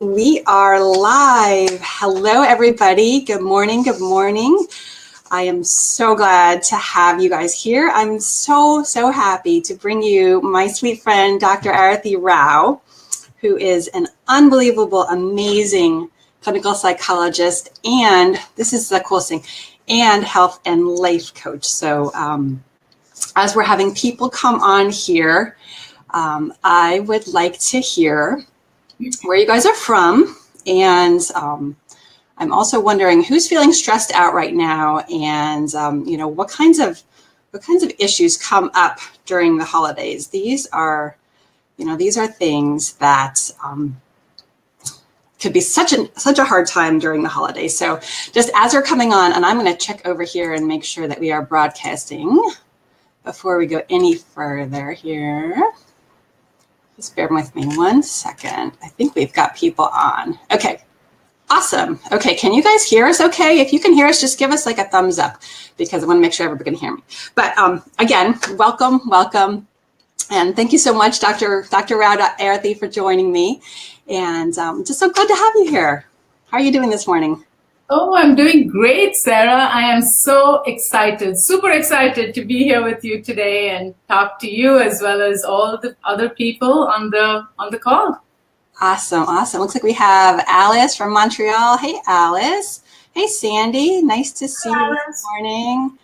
We are live. Hello, everybody. Good morning. Good morning. I am so glad to have you guys here. I'm so happy to bring you my sweet friend, Dr. Arathi Rao, who is an unbelievable, amazing clinical psychologist, and this is the coolest thing, and health and life coach. So as we're having people come on here, I would like to hear where you guys are from, and I'm also wondering who's feeling stressed out right now, and what kinds of issues come up during the holidays. These are things that could be such a hard time during the holidays. So just as we're coming on, and I'm going to check over here and make sure that we are broadcasting before we go any further here. Just bear with me 1 second. I think we've got people on. Okay, awesome. Okay, can you guys hear us okay? If you can hear us, just give us like a thumbs up, because I want to make sure everybody can hear me. But again, welcome. And thank you so much, Dr. Rao Arathi, for joining me. And just so glad to have you here. How are you doing this morning? Oh, I'm doing great, Sarah. I am so excited, super excited to be here with you today and talk to you as well as all the other people on the call. Awesome. Looks like we have Alice from Montreal. Hey, Alice. Hey, Sandy. Nice to see you this morning.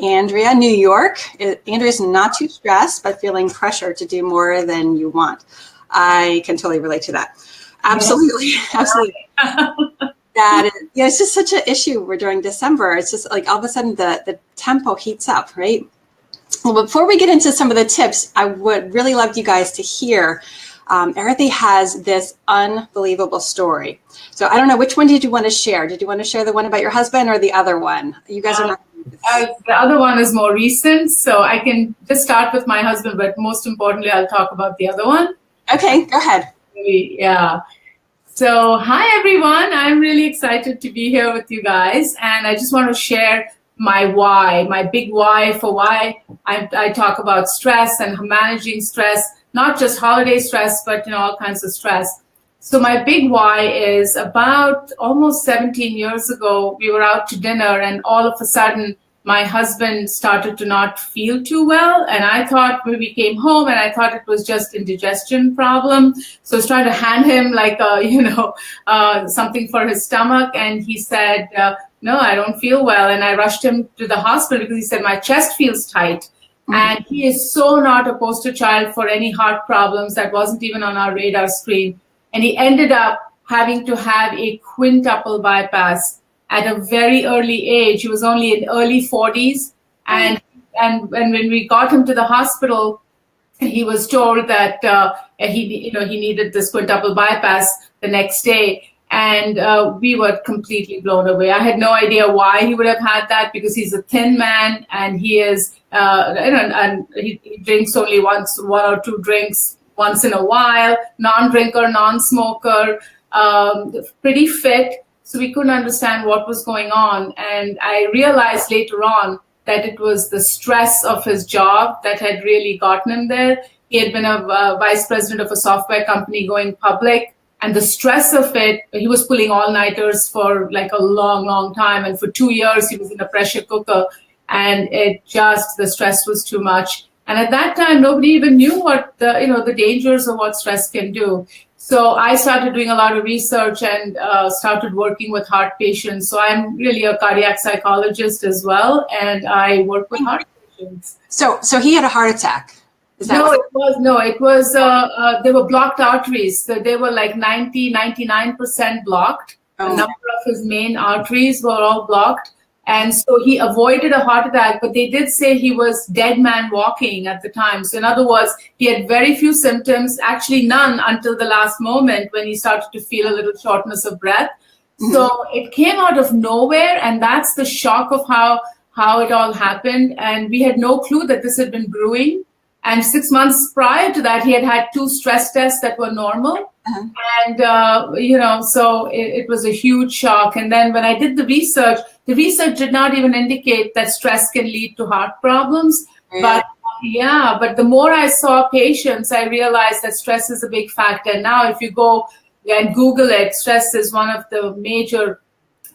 Andrea, New York. Andrea's not too stressed, but feeling pressure to do more than you want. I can totally relate to that. Absolutely. Yes. Absolutely. That is, it's just such an issue. We're during December. It's just like all of a sudden the tempo heats up, right? Well, before we get into some of the tips, I would really love you guys to hear. Arathi has this unbelievable story. So I don't know, which one did you want to share? Did you want to share the one about your husband or the other one? You guys are not. The other one is more recent, so I can just start with my husband, but most importantly, I'll talk about the other one. Okay, go ahead. Yeah. So, hi everyone. I'm really excited to be here with you guys, and I just want to share my why, my big why for why I talk about stress and managing stress, not just holiday stress, but all kinds of stress. So my big why is about almost 17 years ago, we were out to dinner, and all of a sudden my husband started to not feel too well. And I thought, when we came home, and I thought it was just indigestion problem. So I was trying to hand him like something for his stomach. And he said, no, I don't feel well. And I rushed him to the hospital because he said, my chest feels tight. Mm-hmm. And he is so not a poster child for any heart problems. That wasn't even on our radar screen. And he ended up having to have a quintuple bypass at a very early age. He was only in early 40s. And when we got him to the hospital, he was told that he needed this quintuple bypass the next day. And we were completely blown away. I had no idea why he would have had that, because he's a thin man, and he is, and he drinks only one or two drinks once in a while, non-drinker, non-smoker, pretty fit. So we couldn't understand what was going on. And I realized later on that it was the stress of his job that had really gotten him there. He had been a vice president of a software company going public. And the stress of it, he was pulling all-nighters for like a long time. And for 2 years, he was in a pressure cooker. And the stress was too much. And at that time, nobody even knew what the dangers of what stress can do. So I started doing a lot of research and started working with heart patients. So I'm really a cardiac psychologist as well, and I work with heart patients. So he had a heart attack. It was they were blocked arteries. So they were like 99% blocked. A number of his main arteries were all blocked. And so he avoided a heart attack, but they did say he was dead man walking at the time. So in other words, he had very few symptoms, actually none until the last moment when he started to feel a little shortness of breath. Mm-hmm. So it came out of nowhere, and that's the shock of how it all happened. And we had no clue that this had been brewing. And 6 months prior to that, he had 2 stress tests that were normal. Uh-huh. And, so it was a huge shock. And then when I did the research did not even indicate that stress can lead to heart problems. Yeah. But the more I saw patients, I realized that stress is a big factor. Now, if you go and Google it. Stress is one of the major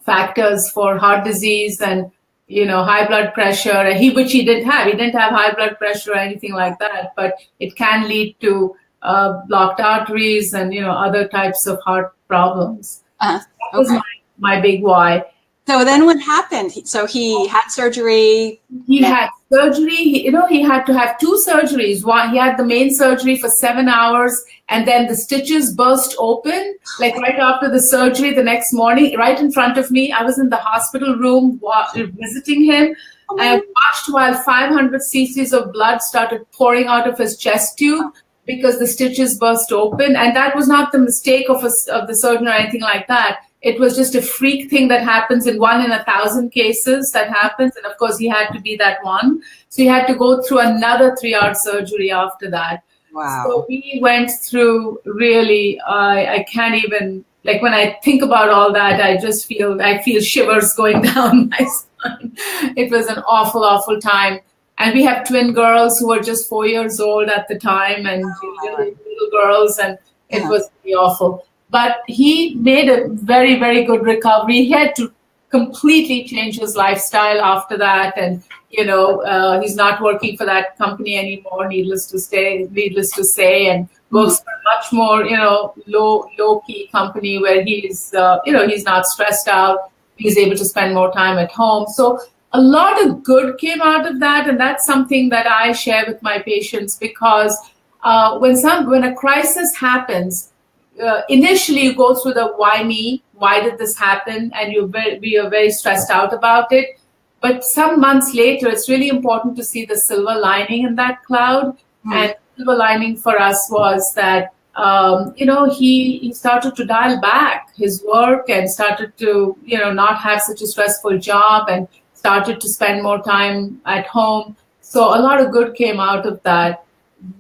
factors for heart disease and high blood pressure. Which he didn't have. He didn't have high blood pressure or anything like that, but it can lead to blocked arteries and other types of heart problems. That was my big why. So then what happened? So he had surgery. He had surgery. He had to have 2 surgeries. One, he had the main surgery for 7 hours, and then the stitches burst open, like right after the surgery the next morning, right in front of me. I was in the hospital room visiting him. And I watched while 500 cc's of blood started pouring out of his chest tube because the stitches burst open. And that was not the mistake of the surgeon or anything like that. It was just a freak thing that happens in 1 in 1,000 cases that happens. And of course, he had to be that one. So he had to go through another 3-hour surgery after that. Wow. So we went through really, I can't even, like when I think about all that, I feel shivers going down my spine. It was an awful, awful time. And we have twin girls who were just 4 years old at the time, and little girls, and it was really awful. But he made a very, very good recovery. He had to completely change his lifestyle after that. And, he's not working for that company anymore, needless to say, and works for a much more, low-key company where he's not stressed out. He's able to spend more time at home. So a lot of good came out of that. And that's something that I share with my patients, because when a crisis happens, initially you go through the why me, why did this happen, and we are very stressed out about it. But some months later, it's really important to see the silver lining in that cloud. And the silver lining for us was that he started to dial back his work and started to not have such a stressful job and started to spend more time at home. So a lot of good came out of that.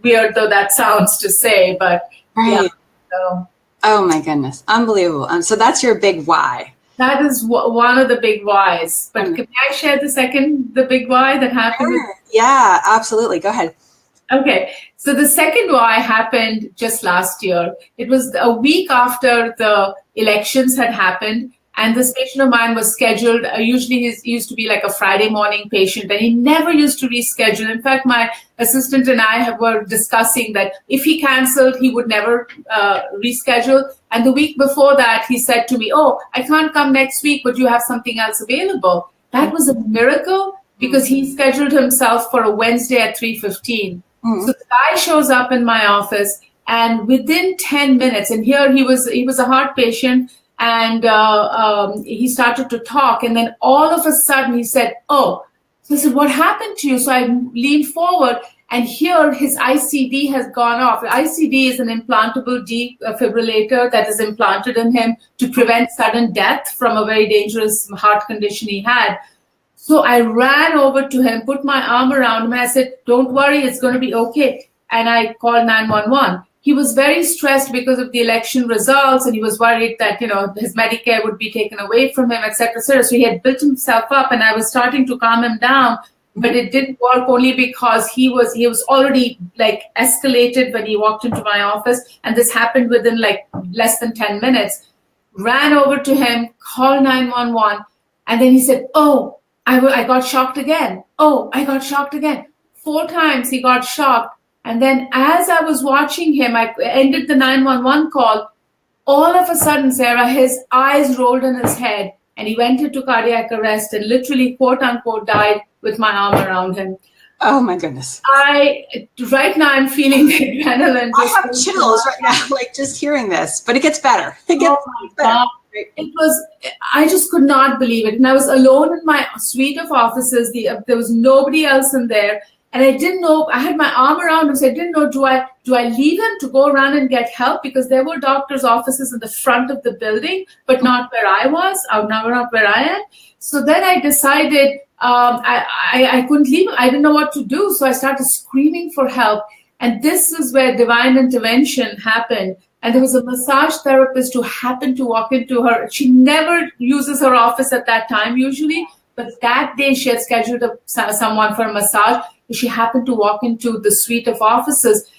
Weird though that sounds to say, but right. Yeah. So, oh my goodness, unbelievable. So that's your big why. That is one of the big whys. But can I share the big why that happened? Sure. Yeah, absolutely. Go ahead. Okay. So the second why happened just last year. It was a week after the elections had happened. And this patient of mine was scheduled. Usually he used to be like a Friday morning patient, and he never used to reschedule. In fact, my assistant and I were discussing that if he canceled, he would never reschedule. And the week before that, he said to me, "Oh, I can't come next week, but you have something else available." That was a miracle, because he scheduled himself for a Wednesday at 3:15. So the guy shows up in my office, and within 10 minutes, and here he was a heart patient. And he started to talk. And then all of a sudden he said, "Oh," so I said, "What happened to you?" So I leaned forward, and here his ICD has gone off. The ICD is an implantable defibrillator that is implanted in him to prevent sudden death from a very dangerous heart condition he had. So I ran over to him, put my arm around him, and I said, "Don't worry, it's going to be okay." And I called 911. He was very stressed because of the election results, and he was worried that, his Medicare would be taken away from him, et cetera, et cetera. So he had built himself up, and I was starting to calm him down, but it didn't work, only because he was already like escalated when he walked into my office. And this happened within like less than 10 minutes. Ran over to him, called 911. And then he said, "Oh, I got shocked again. Oh, I got shocked again." 4 times he got shocked. And then as I was watching him, I ended the 911 call. All of a sudden, Sarah, his eyes rolled in his head, and he went into cardiac arrest and literally, quote unquote, died with my arm around him. Oh my goodness. Right now I'm feeling the adrenaline. I have chills right now, like just hearing this, but it gets better. It gets better. God. I just could not believe it. And I was alone in my suite of offices. There was nobody else in there. And I didn't know, I had my arm around him, so I didn't know, do I leave him to go around and get help? Because there were doctors' offices in the front of the building, but not where I was, or not where I am. So then I decided I couldn't leave him. I didn't know what to do. So I started screaming for help. And this is where divine intervention happened. And there was a massage therapist who happened to walk into her. She never uses her office at that time usually, but that day she had scheduled someone for a massage. She happened to walk into the suite of offices,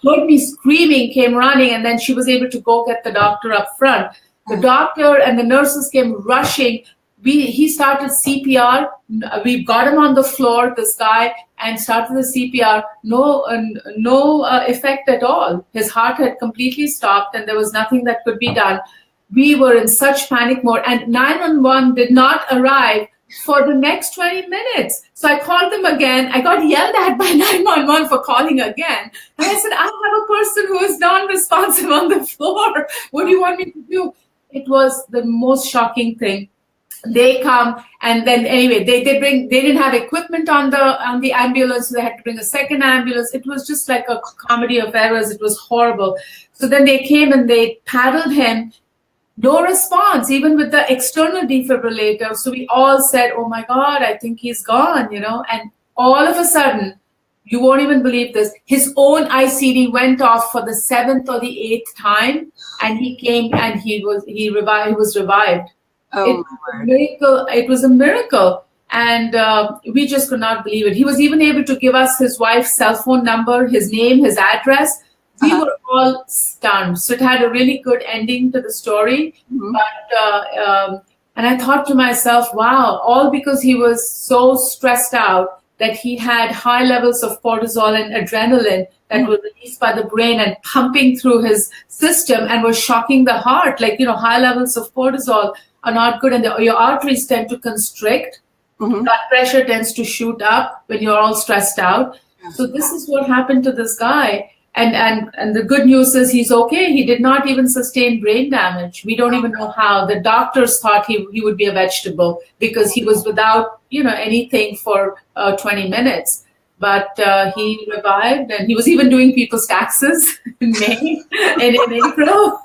heard me screaming, came running, and then she was able to go get the doctor up front. The doctor and the nurses came rushing. He started CPR. We got him on the floor, this guy, and started the CPR. No effect at all. His heart had completely stopped, and there was nothing that could be done. We were in such panic mode, and 911 did not arrive for the next 20 minutes. So I called them again. I got yelled at by 911 for calling again. And I said, I have a person who is non-responsive on the floor. What do you want me to do? It was the most shocking thing. They come, and then anyway, they didn't have equipment on the ambulance, so they had to bring a second ambulance. It was just like a comedy of errors. It was horrible. So then they came and they paddled him. No response, even with the external defibrillator. So we all said, oh my God, I think he's gone, and all of a sudden, you won't even believe this, his own ICD went off for the 7th or the 8th time, and he came and he was revived. Oh, It was a miracle. And we just could not believe it. He was even able to give us his wife's cell phone number, his name, his address. We were all stunned. So it had a really good ending to the story. But and I thought to myself, wow, all because he was so stressed out that he had high levels of cortisol and adrenaline that were released by the brain and pumping through his system and was shocking the heart. Like, high levels of cortisol are not good, and your arteries tend to constrict. Blood pressure tends to shoot up when you're all stressed out. So this is what happened to this guy. And the good news is he's okay. He did not even sustain brain damage. We don't even know how. The doctors thought he would be a vegetable because he was without, anything for 20 minutes. But he revived, and he was even doing people's taxes in May and in April.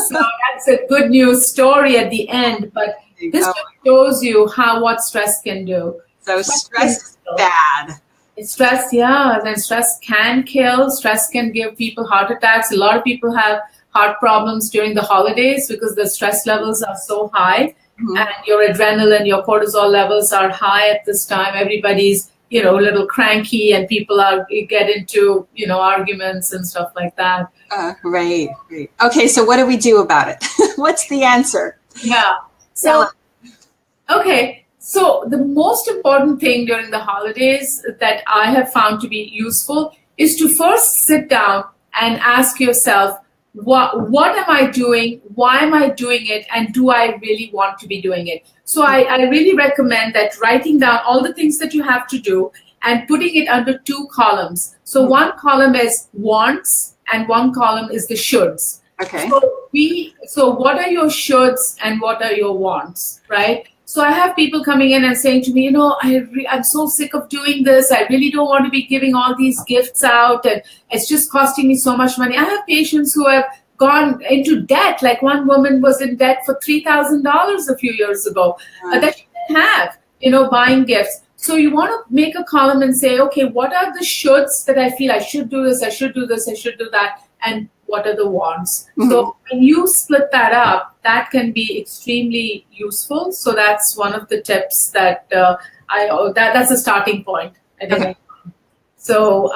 So that's a good news story at the end. But this just shows you what stress can do. So stress is bad. Stress, and stress can kill. Stress can give people heart attacks. A lot of people have heart problems during the holidays because the stress levels are so high, and your adrenaline, your cortisol levels are high at this time. Everybody's, a little cranky, and people get into, arguments and stuff like that. Right. Okay, so what do we do about it? What's the answer? Yeah. So, okay. So the most important thing during the holidays that I have found to be useful is to first sit down and ask yourself, what am I doing? Why am I doing it? And do I really want to be doing it? So I really recommend that writing down all the things that you have to do and putting it under 2 columns. So one column is wants and one column is the shoulds. Okay. So what are your shoulds and what are your wants, right? So I have people coming in and saying to me, I'm so sick of doing this. I really don't want to be giving all these gifts out, and it's just costing me so much money. I have patients who have gone into debt. Like one woman was in debt for $3,000 a few years ago that she didn't have, buying gifts. So you want to make a column and say, okay, what are the shoulds that I feel I should do this, I should do this, I should do that, and what are the wants? So when you split that up, that can be extremely useful. So that's one of the tips that that's a starting point. So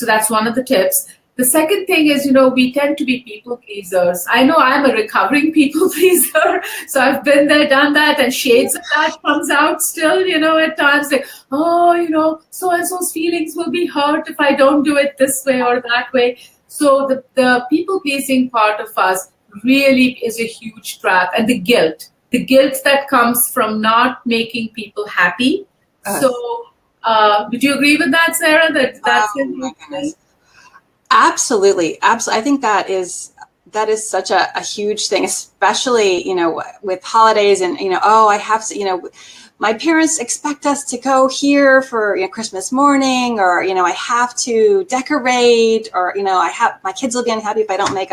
that's one of the tips. The second thing is, we tend to be people pleasers. I know I'm a recovering people pleaser. So I've been there, done that, and shades of that comes out still, at times. Like, so-and-so's feelings will be hurt if I don't do it this way or that way. So the people-pleasing part of us really is a huge trap. And the guilt that comes from not making people happy. So would you agree with that, Sarah? That's it? Absolutely. I think that is such a huge thing, especially, with holidays and, I have to, my parents expect us to go here for Christmas morning, or I have to decorate, or my kids will be unhappy if I don't make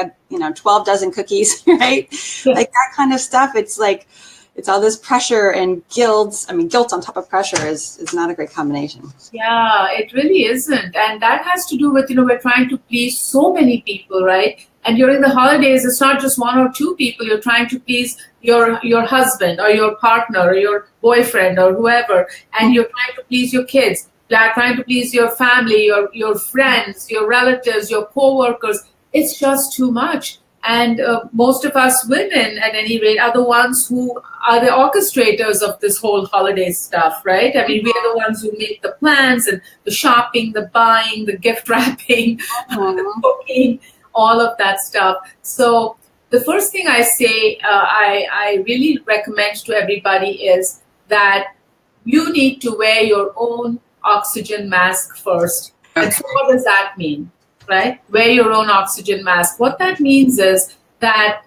12 dozen cookies, right? Like that kind of stuff. It's like it's all this pressure and guilt. I mean, guilt on top of pressure is not a great combination. Yeah, it really isn't, and that has to do with we're trying to please so many people, right? And during the holidays, it's not just 1 or 2 people. You're trying to please your husband or your partner or your boyfriend or whoever, and you're trying to please your kids. trying to please your family, your friends, your relatives, your co-workers. It's just too much. And most of us women, at any rate, are the ones who are the orchestrators of this whole holiday stuff, right? I mean, we are the ones who make the plans and the shopping, the buying, the gift wrapping, the cooking, all of that stuff. So the first thing I say, I really recommend to everybody is that you need to wear your own oxygen mask first. And so what does that mean? Right? Wear your own oxygen mask. What that means is that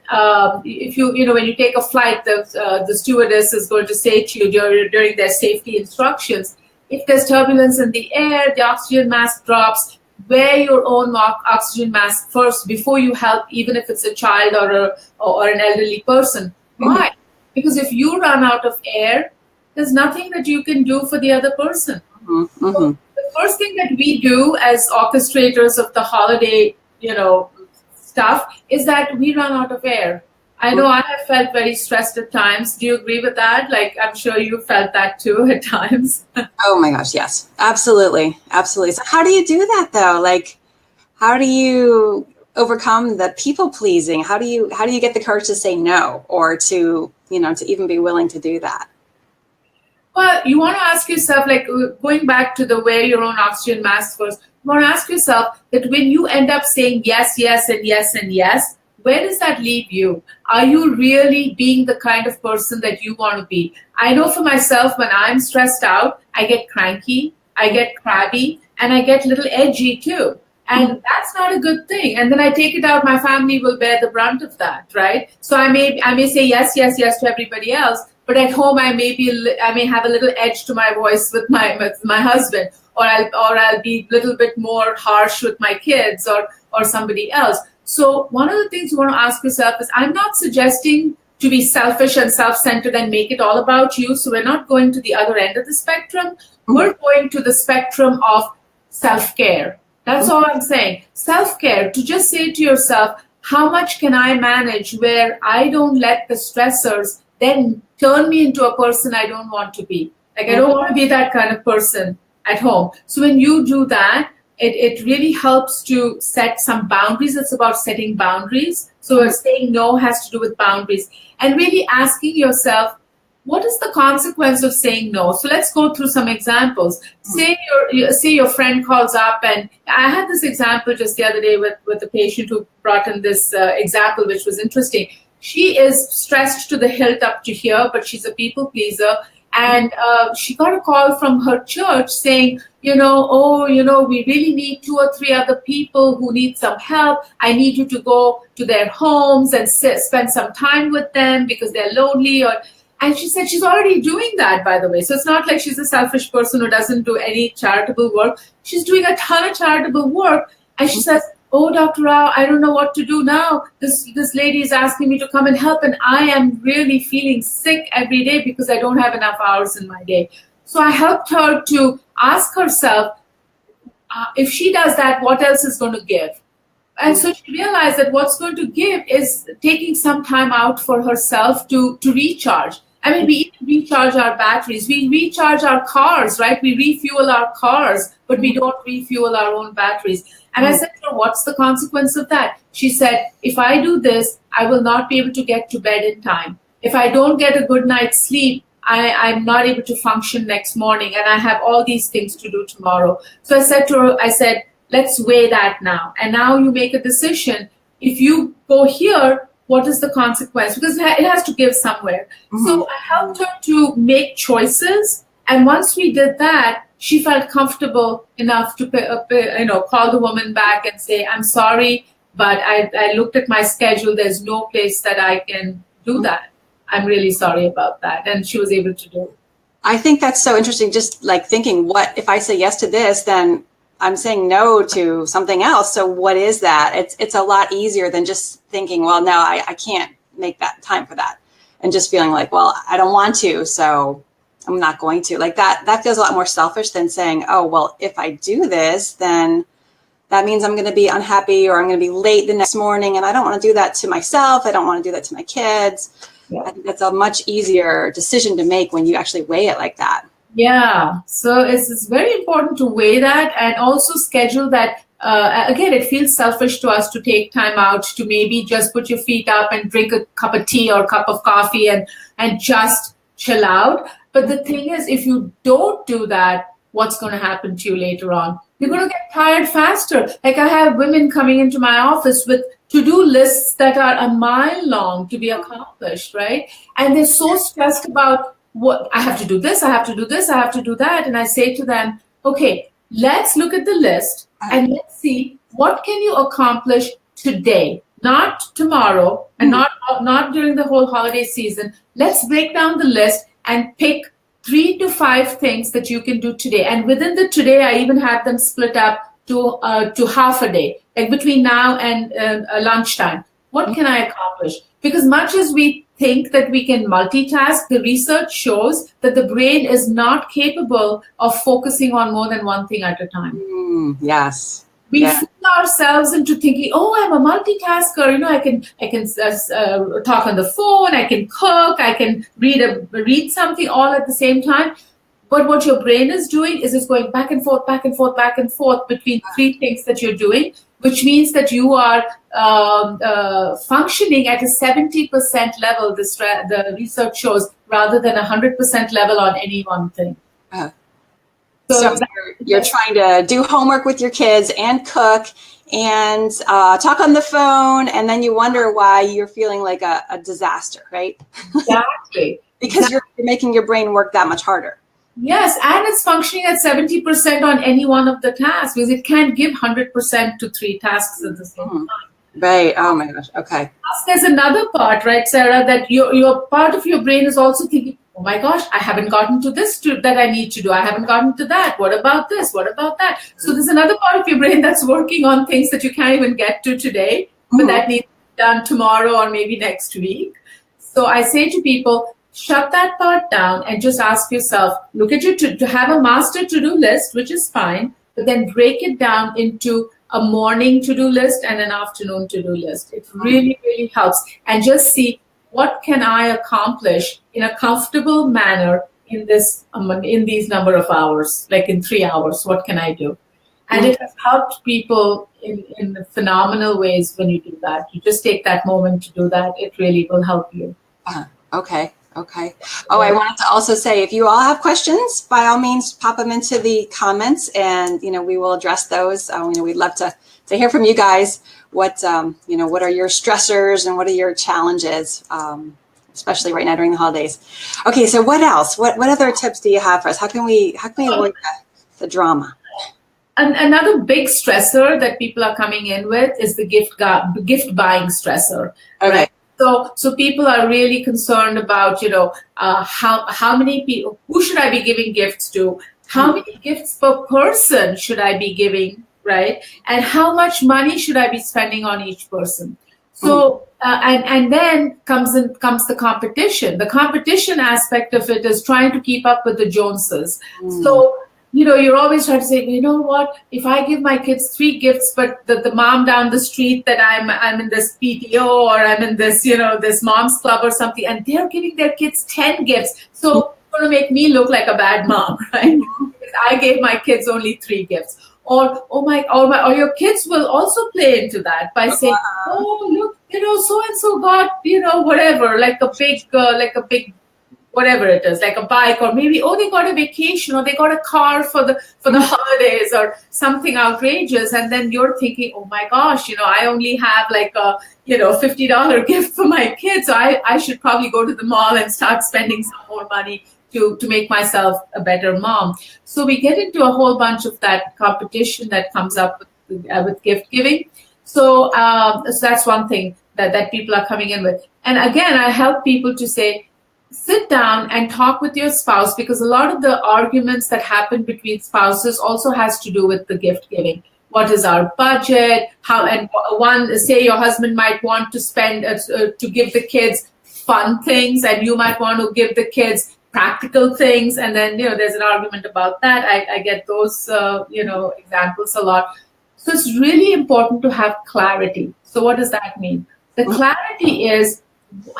if when you take a flight, the stewardess is going to say to you during their safety instructions, if there's turbulence in the air, the oxygen mask drops, wear your own oxygen mask first before you help, even if it's a child or an elderly person. Why? Because if you run out of air, there's nothing that you can do for the other person. So, first thing that we do as orchestrators of the holiday, stuff is that we run out of air. I know I have felt very stressed at times. Do you agree with that? Like, I'm sure you felt that too at times. Oh my gosh, yes, absolutely, absolutely. So how do you do that though? Like, how do you overcome the people pleasing? How do you get the courage to say no, or to even be willing to do that? Well, you want to ask yourself, like, going back to the wear your own oxygen mask first, you want to ask yourself that when you end up saying yes, yes, and yes, and yes, where does that leave you? Are you really being the kind of person that you want to be? I know for myself, when I'm stressed out, I get cranky, I get crabby, and I get a little edgy too. And that's not a good thing. And then I take it out, my family will bear the brunt of that, right? So I may say yes, yes, yes to everybody else, but at home I may have a little edge to my voice with my husband, or I'll be a little bit more harsh with my kids or somebody else. So one of the things you want to ask yourself is, I'm not suggesting to be selfish and self-centered and make it all about you. So we're not going to the other end of the spectrum. We're going to the spectrum of self-care. That's all I'm saying. Self-care, to just say to yourself, how much can I manage where I don't let the stressors then turn me into a person I don't want to be. Like, I don't want to be that kind of person at home. So when you do that, it really helps to set some boundaries. It's about setting boundaries. So saying no has to do with boundaries. And really asking yourself, what is the consequence of saying no? So let's go through some examples. Say your friend calls up, and I had this example just the other day with a patient who brought in this example, which was interesting. She is stressed to the hilt up to here, but she's a people pleaser. And she got a call from her church saying, we really need 2 or 3 other people who need some help. I need you to go to their homes and spend some time with them because they're lonely. And she said she's already doing that, by the way. So it's not like she's a selfish person who doesn't do any charitable work. She's doing a ton of charitable work. And she says, oh, Dr. Rao, I don't know what to do now. This lady is asking me to come and help, and I am really feeling sick every day because I don't have enough hours in my day. So I helped her to ask herself, if she does that, what else is going to give? And so she realized that what's going to give is taking some time out for herself to recharge. I mean, we even recharge our batteries. We recharge our cars, right? We refuel our cars, but we don't refuel our own batteries. And I said to her, what's the consequence of that? She said, if I do this, I will not be able to get to bed in time. If I don't get a good night's sleep, I'm not able to function next morning, and I have all these things to do tomorrow. So I said to her, let's weigh that now. And now you make a decision. If you go here, what is the consequence? Because it has to give somewhere. So I helped her to make choices. And once we did that, she felt comfortable enough to call the woman back and say, I'm sorry, but I looked at my schedule. There's no place that I can do that. I'm really sorry about that. And she was able to do it. I think that's so interesting. Just like thinking, what if I say yes to this, then I'm saying no to something else. So what is that? It's a lot easier than just thinking, well, no, I can't make that time for that. And just feeling like, well, I don't want to, so I'm not going to. Like that feels a lot more selfish than saying, oh, well, if I do this, then that means I'm going to be unhappy or I'm going to be late the next morning. And I don't want to do that to myself. I don't want to do that to my kids. Yeah. I think that's a much easier decision to make when you actually weigh it like that. Yeah, so it's very important to weigh that and also schedule that. Again, it feels selfish to us to take time out to maybe just put your feet up and drink a cup of tea or a cup of coffee and just chill out. But the thing is, if you don't do that, what's going to happen to you later on? You're going to get tired faster. Like I have women coming into my office with to-do lists that are a mile long to be accomplished, right? And they're so stressed about what I have to do this, I have to do this, I have to do that. And I say to them, okay, let's look at the list and let's see what can you accomplish today, not tomorrow and not during the whole holiday season. Let's break down the list and pick 3 to 5 things that you can do today. And within the today, I even have them split up to half a day, like between now and lunchtime. What can I accomplish? Because much as we think that we can multitask, the research shows that the brain is not capable of focusing on more than one thing at a time. Yes. We fool ourselves into thinking, "Oh, I'm a multitasker. You know, I can talk on the phone, I can cook, I can read something all at the same time." But what your brain is doing is it's going back and forth, back and forth, back and forth between 3 things that you're doing, which means that you are functioning at a 70% level, the research shows, rather than a 100% level on any one thing. So you're trying to do homework with your kids and cook and talk on the phone, and then you wonder why you're feeling like a disaster, right? Exactly. Because you're making your brain work that much harder. Yes, and it's functioning at 70% on any one of the tasks because it can't give 100% to 3 tasks at the same time. Right. Oh my gosh. Okay. Plus, there's another part, right, Sarah, that your part of your brain is also thinking, oh my gosh, I haven't gotten to this that I need to do. I haven't gotten to that. What about this? What about that? So there's another part of your brain that's working on things that you can't even get to today, but that needs to be done tomorrow or maybe next week. So I say to people, shut that part down and just ask yourself, look at your to have a master to-do list, which is fine, but then break it down into a morning to-do list and an afternoon to-do list. It really, really helps. And just see, what can I accomplish in a comfortable manner in these number of hours, like in 3 hours, what can I do? And it has helped people in phenomenal ways when you do that. You just take that moment to do that. It really will help you. Okay. Okay. Oh, I wanted to also say, if you all have questions, by all means, pop them into the comments, and we will address those. We'd love to hear from you guys. What what are your stressors and what are your challenges, especially right now during the holidays? Okay, so what else? What other tips do you have for us? How can we avoid the drama? Another big stressor that people are coming in with is the gift buying stressor. Okay. Right? So people are really concerned about, how many people, who should I be giving gifts to? How many gifts per person should I be giving, right? And how much money should I be spending on each person? So, and then comes the competition. The competition aspect of it is trying to keep up with the Joneses. So, you're always trying to say, you know what, if I give my kids 3 gifts, but the mom down the street that I'm in this PTO or I'm in this, this mom's club or something, and they're giving their kids 10 gifts. So it's going to make me look like a bad mom, right? Because I gave my kids only 3 gifts. Or your kids will also play into that by saying, oh, look, so-and-so got, whatever, like a big, whatever it is, like a bike, or maybe, they got a vacation, or they got a car for the holidays, or something outrageous. And then you're thinking, oh my gosh, I only have like a, $50 gift for my kids. So I should probably go to the mall and start spending some more money to make myself a better mom. So we get into a whole bunch of that competition that comes up with gift giving. So that's one thing that people are coming in with. And again, I help people to say, sit down and talk with your spouse, because a lot of the arguments that happen between spouses also has to do with the gift giving. What is our budget? Say your husband might want to spend to give the kids fun things, and you might want to give the kids practical things, and then there's an argument about that. I get those examples a lot. So it's really important to have clarity. So what does that mean? The clarity is,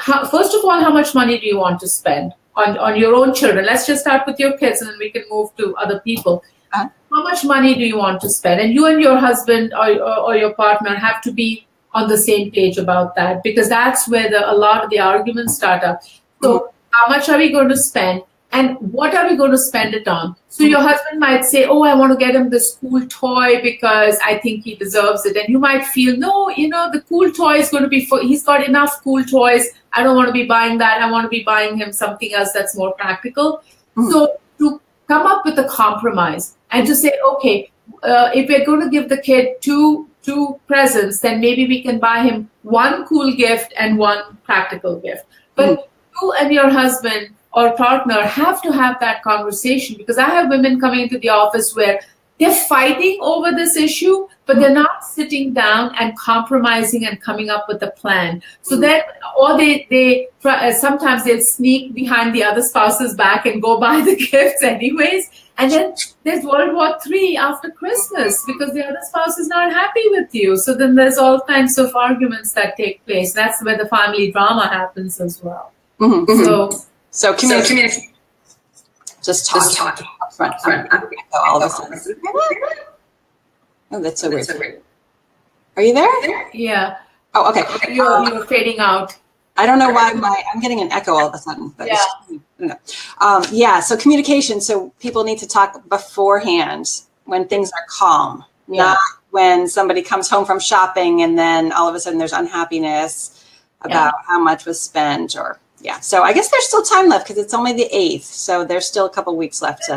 first of all, how much money do you want to spend on your own children. Let's just start with your kids, and then we can move to other people. How much money do you want to spend? And you and your husband or your partner have to be on the same page about that, because that's where a lot of the arguments start up. So how much are we going to spend? And what are we going to spend it on? So your husband might say, oh, I want to get him this cool toy because I think he deserves it. And you might feel, no, the cool toy is going to be he's got enough cool toys. I don't want to be buying that. I want to be buying him something else that's more practical. So to come up with a compromise and to say, okay, if we're going to give the kid two presents, then maybe we can buy him one cool gift and one practical gift. But you and your husband or partner have to have that conversation, because I have women coming into the office where they're fighting over this issue, but they're not sitting down and compromising and coming up with a plan. So then, or they sometimes they'll sneak behind the other spouse's back and go buy the gifts anyways. And then there's World War III after Christmas because the other spouse is not happy with you. So then there's all kinds of arguments that take place. That's where the family drama happens as well. So communicate. Just talk up front. All of a sudden. Oh, that's so weird. Are you there? Yeah. Oh, okay. You're fading out. I don't know why I'm getting an echo all of a sudden. But so communication. So people need to talk beforehand when things are calm, not when somebody comes home from shopping and then all of a sudden there's unhappiness about how much was spent so I guess there's still time left because it's only the 8th. So there's still a couple weeks left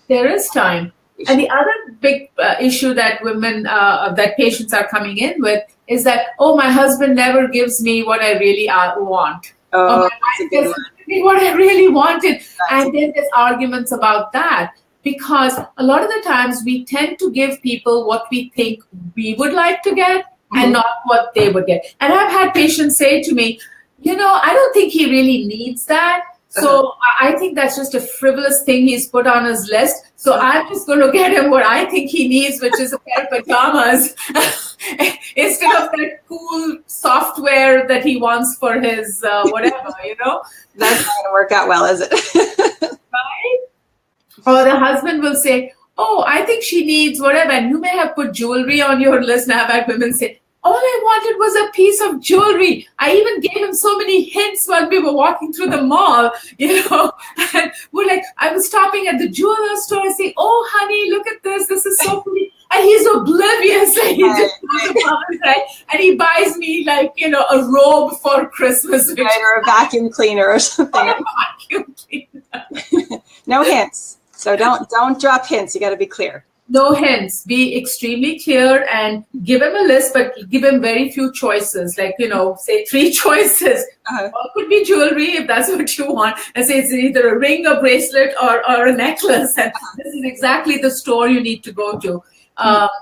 There is time. And the other big issue that that patients are coming in with is that, my husband never gives me what I really want. Oh, my wife doesn't give me what I really wanted. And then there's arguments about that, because a lot of the times we tend to give people what we think we would like to get and not what they would get. And I've had patients say to me, I don't think he really needs that. So I think that's just a frivolous thing he's put on his list. So I'm just going to get him what I think he needs, which is a pair of pajamas, instead of that cool software that he wants for his whatever, That's not going to work out well, is it? Right? Or the husband will say, I think she needs whatever. And you may have put jewelry on your list. Now I've had women say, all I wanted was a piece of jewelry. I even gave him so many hints when we were walking through the mall, and we're like, I was stopping at the jeweler store and saying, oh, honey, look at this. This is so pretty. And he's oblivious. Like, he just goes about it, right? And he buys me a robe for Christmas. Or a vacuum cleaner or something. Or a vacuum cleaner. No hints. So don't drop hints. You got to be clear. No hints. Be extremely clear and give him a list, but give him very few choices. Like, say 3 choices. Or could be jewelry if that's what you want. And say it's either a ring, a bracelet, or a necklace. And this is exactly the store you need to go to.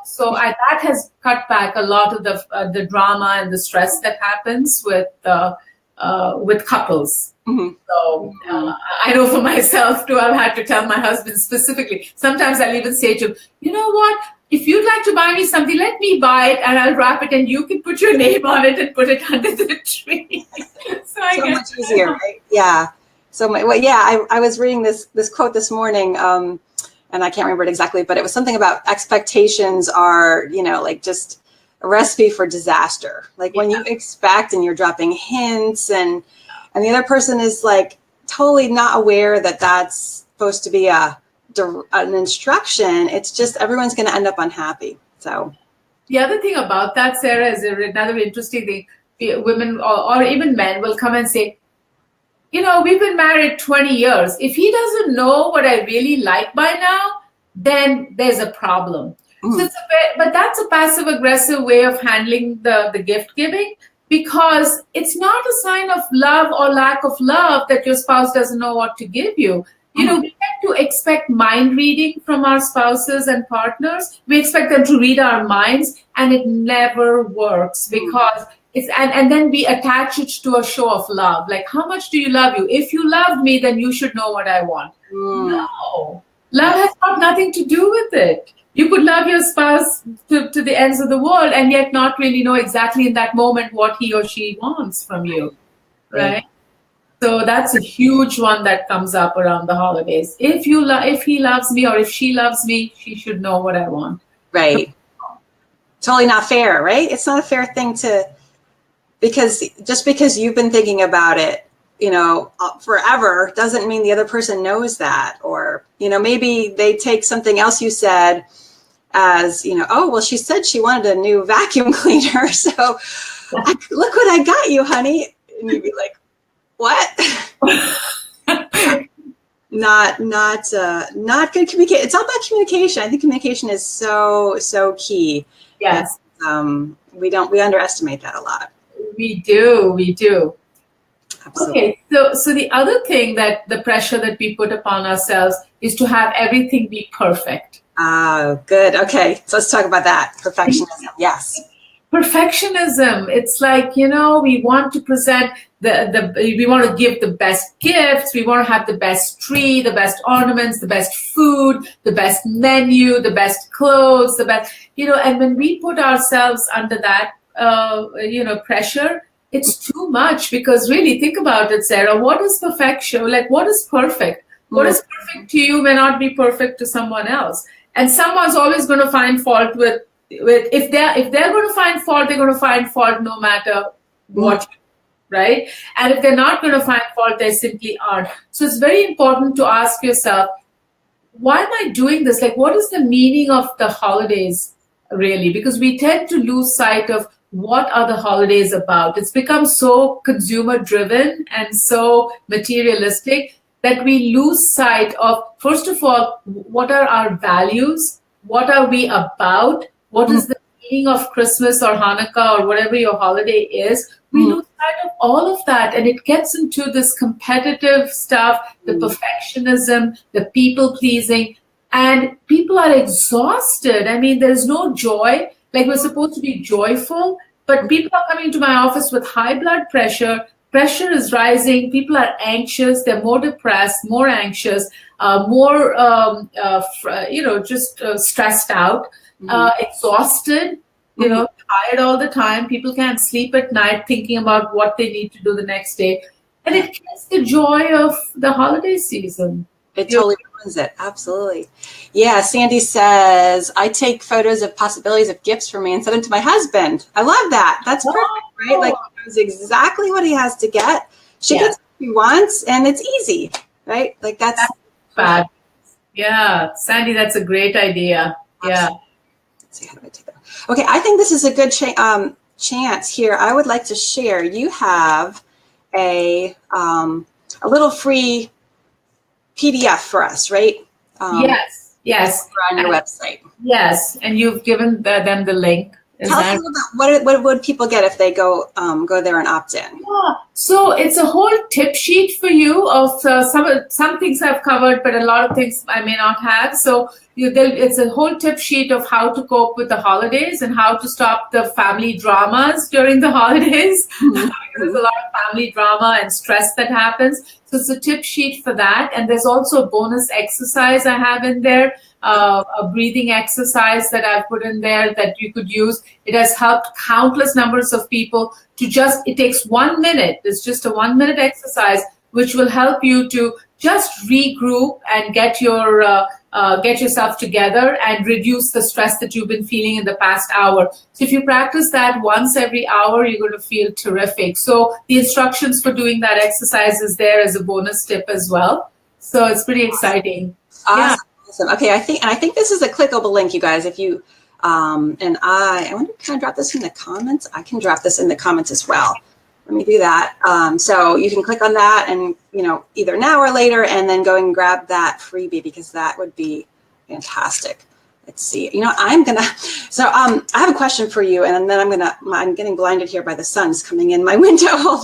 So that has cut back a lot of the drama and the stress that happens with couples. So I know for myself too, I've had to tell my husband specifically. Sometimes I'll even say to him, you know what? If you'd like to buy me something, let me buy it and I'll wrap it and you can put your name on it and put it under the tree. So much easier, right? Yeah. So I was reading this quote this morning, and I can't remember it exactly, but it was something about expectations are, like just a recipe for disaster. Like when you expect and you're dropping hints and the other person is like totally not aware that that's supposed to be an instruction. It's just everyone's going to end up unhappy. So the other thing about that, Sarah, is another interesting thing. Women or even men will come and say, we've been married 20 years. If he doesn't know what I really like by now, then there's a problem. So but that's a passive aggressive way of handling the gift giving. Because it's not a sign of love or lack of love that your spouse doesn't know what to give you. We tend to expect mind reading from our spouses and partners. We expect them to read our minds, and it never works because and then we attach it to a show of love. Like, how much do you love you? If you loved me, then you should know what I want. No, love has got nothing to do with it. You could love your spouse to the ends of the world and yet not really know exactly in that moment what he or she wants from you, right? So that's a huge one that comes up around the holidays. If he loves me or if she loves me, she should know what I want. Right. Totally not fair, right? It's not a fair thing because you've been thinking about it, forever doesn't mean the other person knows that. Or, maybe they take something else you said as, oh, well, she said she wanted a new vacuum cleaner. So look what I got you, honey. And you'd be like, what? Not good communication. It's all about communication. I think communication is so key. Yes. We underestimate that a lot. We do. Absolutely. Okay, so the other thing that the pressure that we put upon ourselves is to have everything be perfect. Oh, good. Okay, so let's talk about that. Perfectionism. Yes. Perfectionism. It's like, we want to present we want to give the best gifts. We want to have the best tree, the best ornaments, the best food, the best menu, the best clothes, the best, and when we put ourselves under that, pressure, it's too much, because really think about it, Sarah, what is perfection? Like, what is perfect? What is perfect to you may not be perfect to someone else. And someone's always going to find fault with if they're going to find fault, they're going to find fault no matter what, right? And if they're not going to find fault, they simply aren't. So it's very important to ask yourself, why am I doing this? Like, what is the meaning of the holidays, really? Because we tend to lose sight of what are the holidays about. It's become so consumer driven and so materialistic that we lose sight of, first of all, what are our values? What are we about? What is the meaning of Christmas or Hanukkah or whatever your holiday is? We lose sight of all of that, and it gets into this competitive stuff, the perfectionism, the people pleasing, and people are exhausted. I mean, there's no joy. Like, we're supposed to be joyful, but people are coming to my office with high blood pressure. Pressure is rising. People are anxious. They're more depressed, more anxious, more, stressed out, exhausted, tired all the time. People can't sleep at night thinking about what they need to do the next day. And it kills the joy of the holiday season. It totally ruins it. Absolutely. Yeah. Sandy says, I take photos of possibilities of gifts for me and send them to my husband. I love that. That's perfect, right? Like, he knows exactly what he has to get. She gets what he wants, and it's easy, right? Like, that's bad. Yeah. Sandy, that's a great idea. Yeah. Let's see, how do I take that? Okay. I think this is a good chance here. I would like to share. You have a little free PDF for us, right? Yes. On your website. Yes, and you've given them the link. Tell us a little bit, what would people get if they go there and opt in? Yeah. So it's a whole tip sheet for you of some things I've covered, but a lot of things I may not have. So it's a whole tip sheet of how to cope with the holidays and how to stop the family dramas during the holidays. There's a lot of family drama and stress that happens. So it's a tip sheet for that. And there's also a bonus exercise I have in there, a breathing exercise that I've put in there that you could use. It has helped countless numbers of people it takes 1 minute. It's just a 1 minute exercise, which will help you to just regroup and get yourself together and reduce the stress that you've been feeling in the past hour. So if you practice that once every hour, you're going to feel terrific. So the instructions for doing that exercise is there as a bonus tip as well. So it's pretty exciting. Awesome. Okay, I think this is a clickable link, you guys. If you and I wonder, can I drop this in the comments? I can drop this in the comments as well. Let me do that. So you can click on that and, either now or later, and then go and grab that freebie, because that would be fantastic. Let's see. I have a question for you, and then I'm getting blinded here by the sun's coming in my window.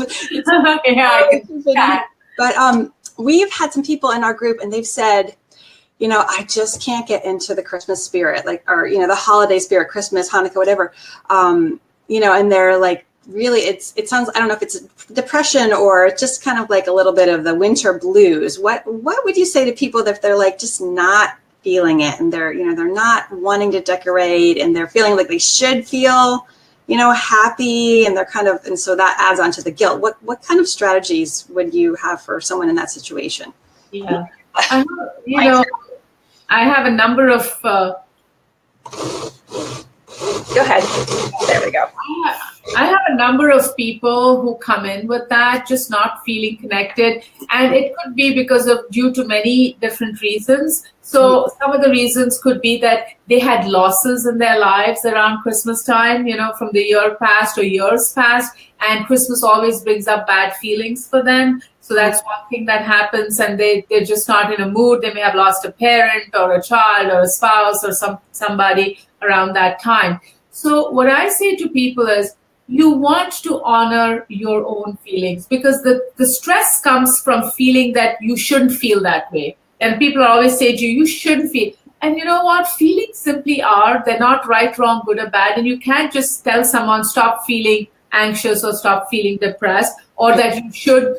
But we've had some people in our group, and they've said, I just can't get into the Christmas spirit, or the holiday spirit, Christmas, Hanukkah, whatever. And they're like, really, it sounds, I don't know if it's depression or just kind of like a little bit of the winter blues. What would you say to people if they're like just not feeling it, and they're not wanting to decorate, and they're feeling like they should feel, happy and they're and so that adds on to the guilt. What kind of strategies would you have for someone in that situation? Yeah. I have a number of. Go ahead. There we go. I have a number of people who come in with that, just not feeling connected. And it could be due to many different reasons. So some of the reasons could be that they had losses in their lives around Christmas time, from the year past or years past. And Christmas always brings up bad feelings for them. So that's one thing that happens, and they're just not in a mood. They may have lost a parent or a child or a spouse or somebody around that time. So what I say to people is, you want to honor your own feelings, because the stress comes from feeling that you shouldn't feel that way. And people always say to you, you shouldn't feel. And you know what? Feelings simply are. They're not right, wrong, good or bad. And you can't just tell someone, stop feeling anxious or stop feeling depressed, or that you should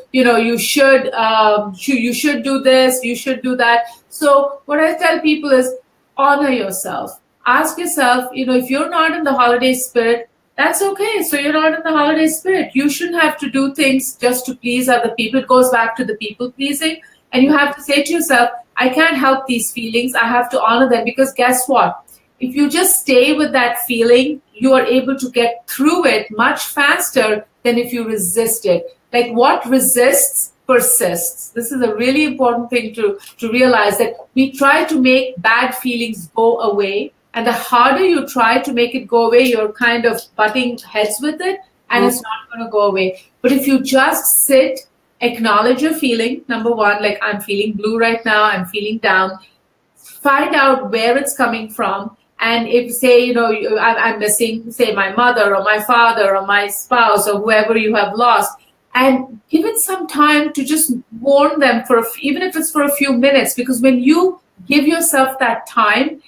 do this, you should do that. So what I tell people is, honor yourself. Ask yourself, if you're not in the holiday spirit, that's okay. So you're not in the holiday spirit. You shouldn't have to do things just to please other people. It goes back to the people pleasing. And you have to say to yourself, I can't help these feelings. I have to honor them, because guess what? If you just stay with that feeling, you are able to get through it much faster than if you resist it. Like, what resists persists. This is a really important thing to realize, that we try to make bad feelings go away. And the harder you try to make it go away, you're kind of butting heads with it, and it's not going to go away. But if you just sit, acknowledge your feeling, number one, like, I'm feeling blue right now, I'm feeling down, find out where it's coming from. And if, say, I'm missing, say, my mother or my father or my spouse or whoever you have lost, and give it some time to just mourn them even if it's for a few minutes, because when you give yourself that time,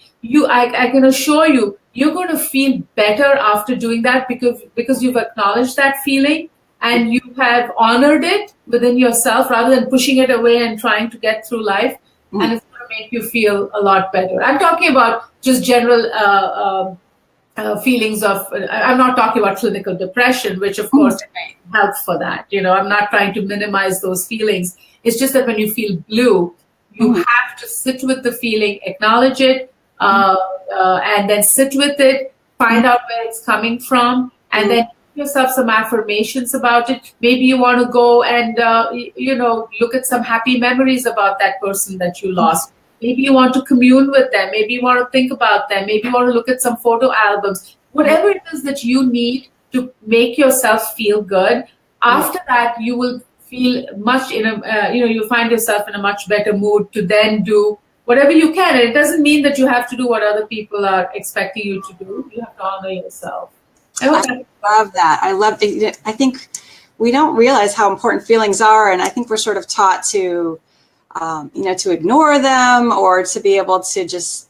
I can assure you, you're going to feel better after doing that, because you've acknowledged that feeling and you have honored it within yourself, rather than pushing it away and trying to get through life. And it's going to make you feel a lot better. I'm talking about just general feelings of, I'm not talking about clinical depression, which of course helps for that. I'm not trying to minimize those feelings. It's just that when you feel blue, you have to sit with the feeling, acknowledge it, and then sit with it, find out where it's coming from, and then give yourself some affirmations about it. Maybe you want to go and, look at some happy memories about that person that you lost. Maybe you want to commune with them. Maybe you want to think about them. Maybe you want to look at some photo albums. Whatever it is that you need to make yourself feel good. After that, you will feel you'll find yourself in a much better mood to then do whatever you can. And it doesn't mean that you have to do what other people are expecting you to do. You have to honor yourself. I love that. I love it. I think we don't realize how important feelings are. And I think we're sort of taught to to ignore them, or to be able to just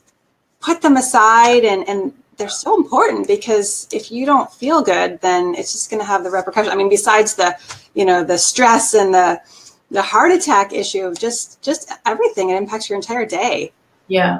put them aside. And they're so important, because if you don't feel good, then it's just going to have the repercussion. I mean, besides the stress and the heart attack issue of just everything, it impacts your entire day. Yeah.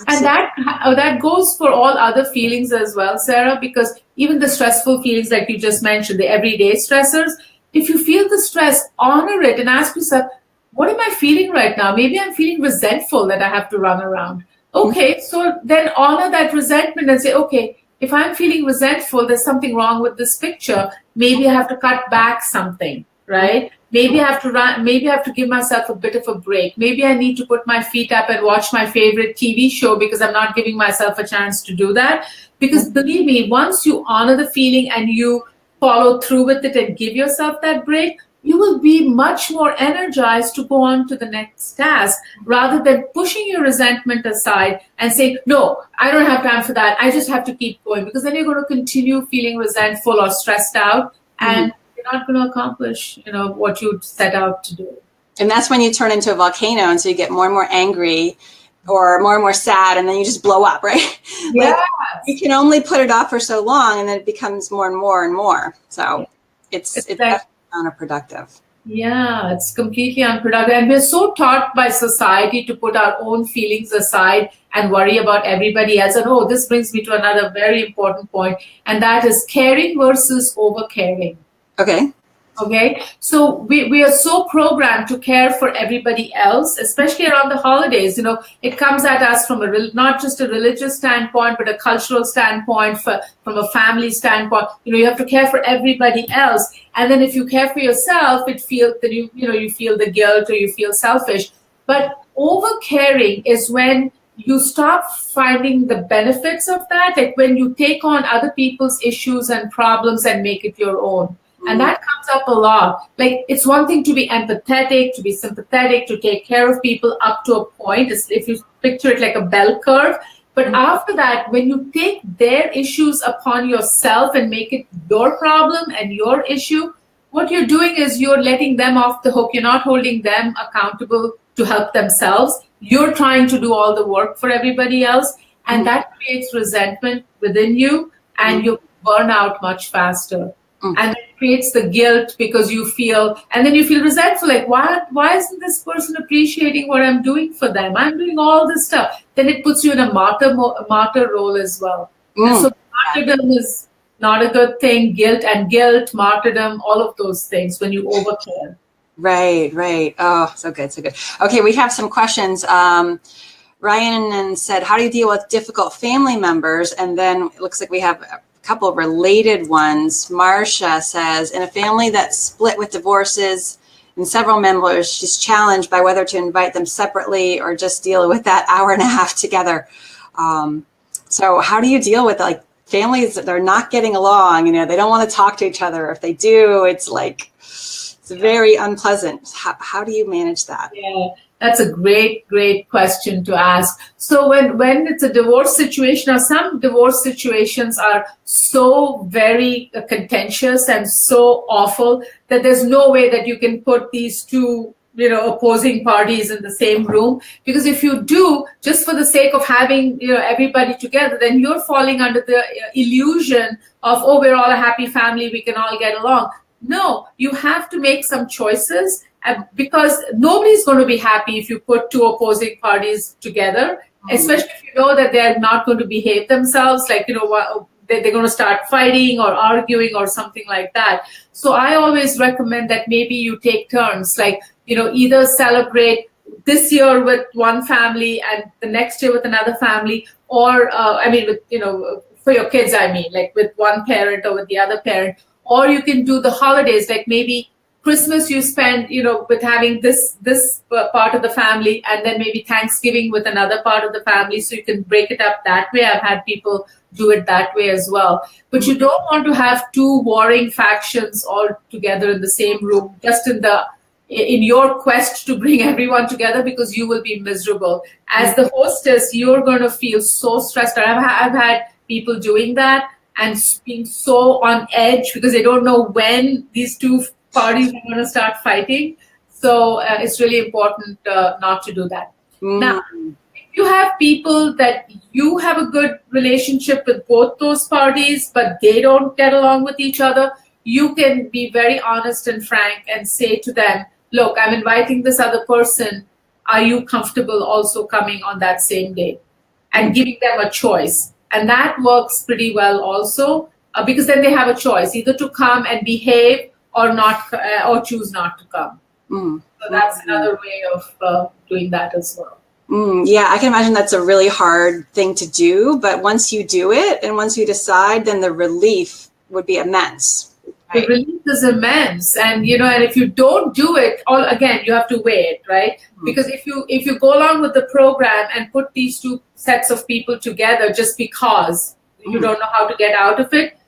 Absolutely. And that goes for all other feelings as well, Sarah, because even the stressful feelings, like you just mentioned, the everyday stressors, if you feel the stress, honor it and ask yourself, what am I feeling right now? Maybe I'm feeling resentful that I have to run around. Okay, so then honor that resentment and say, okay, if I'm feeling resentful, there's something wrong with this picture. Maybe I have to cut back something, right? Maybe I have to run. Maybe I have to give myself a bit of a break. Maybe I need to put my feet up and watch my favorite TV show, because I'm not giving myself a chance to do that. Because believe me, once you honor the feeling and you follow through with it and give yourself that break, you will be much more energized to go on to the next task, rather than pushing your resentment aside and saying, no, I don't have time for that. I just have to keep going, because then you're going to continue feeling resentful or stressed out, and you're not going to accomplish, what you set out to do. And that's when you turn into a volcano, and so you get more and more angry, or more and more sad, and then you just blow up, right? Yes. You can only put it off for so long, and then it becomes more and more and more. So it's definitely counterproductive. Yeah, it's completely unproductive. And we're so taught by society to put our own feelings aside and worry about everybody else. And oh, this brings me to another very important point, and that is caring versus over caring. Okay. Okay, so we are so programmed to care for everybody else, especially around the holidays. You know, it comes at us from not just a religious standpoint, but a cultural standpoint, from a family standpoint. You know, you have to care for everybody else, and then if you care for yourself, it feels that you feel the guilt or you feel selfish. But over caring is when you stop finding the benefits of that, like when you take on other people's issues and problems and make it your own. And that comes up a lot. Like, it's one thing to be empathetic, to be sympathetic, to take care of people up to a point. If you picture it like a bell curve. But after that, when you take their issues upon yourself and make it your problem and your issue, what you're doing is you're letting them off the hook. You're not holding them accountable to help themselves. You're trying to do all the work for everybody else. And that creates resentment within you, and you burn out much faster. And it creates the guilt because you feel, and then you feel resentful, like, why isn't this person appreciating what I'm doing for them? I'm doing all this stuff. Then it puts you in a martyr role as well. And so martyrdom is not a good thing. Guilt, martyrdom, all of those things when you overcare. Right. Oh, so good. Okay, we have some questions. Ryan said, how do you deal with difficult family members? And then it looks like we have couple of related ones. Marcia says, in a family that's split with divorces and several members, she's challenged by whether to invite them separately or just deal with that hour and a half together. So how do you deal with like families that they're not getting along? You know, they don't want to talk to each other. If they do, it's like, it's very unpleasant. How do you manage that? Yeah. That's a great question to ask. So when it's a divorce situation, or some divorce situations are so very contentious and so awful that there's no way that you can put these two, opposing parties in the same room. Because if you do, just for the sake of having, everybody together, then you're falling under the illusion of, oh, we're all a happy family, we can all get along. No, you have to make some choices. Because nobody's going to be happy if you put two opposing parties together, especially if you know that they're not going to behave themselves, like, they're going to start fighting or arguing or something like that. So I always recommend that maybe you take turns, like, either celebrate this year with one family and the next year with another family, or, for your kids, like with one parent or with the other parent, or you can do the holidays, like maybe Christmas you spend, with having this part of the family, and then maybe Thanksgiving with another part of the family, so you can break it up that way. I've had people do it that way as well. But you don't want to have two warring factions all together in the same room, just in your quest to bring everyone together, because you will be miserable. As the hostess, you're going to feel so stressed out. I've had people doing that and being so on edge because they don't know when these two parties are going to start fighting. So it's really important not to do that. Now, if you have people that you have a good relationship with both those parties, but they don't get along with each other, you can be very honest and frank and say to them, look, I'm inviting this other person. Are you comfortable also coming on that same day? And giving them a choice. And that works pretty well also, because then they have a choice, either to come and behave or not, or choose not to come. So that's another way of doing that as well. Yeah, I can imagine that's a really hard thing to do, but once you do it and once you decide, then the relief would be immense. Right? The relief is immense, and and if you don't do it, again you have to weigh it, right? Because if you go along with the program and put these two sets of people together just because you don't know how to get out of it,